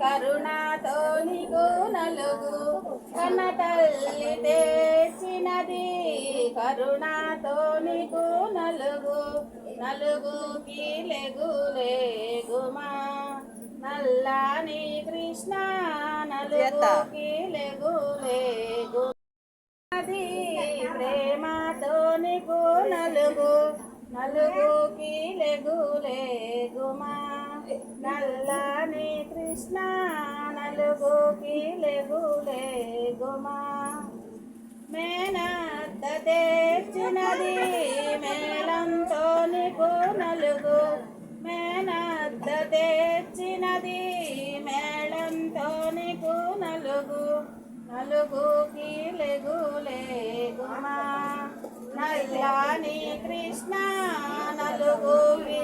కరుణాతో నీకు నలుగు కన్న తల్లి తెచ్చినది కరుణాతో నీకు నలుగు నలుగుకి లెగుమా నల్లాని కృష్ణ నలుగుకి లెగుమా ప్రేమతో నీకు నలుగు నలుగుకి లెగుమా నల్లాని కృష్ణ నలుగుకి లెగుమా మేనత్త తెచ్చినది మేళంతో నీకు నలుగు మేనత్త తెచ్చినది మేళంతో నీకు నలుగు నలుగుకి లెగుమా నల్లాని కృష్ణ నలుగుకి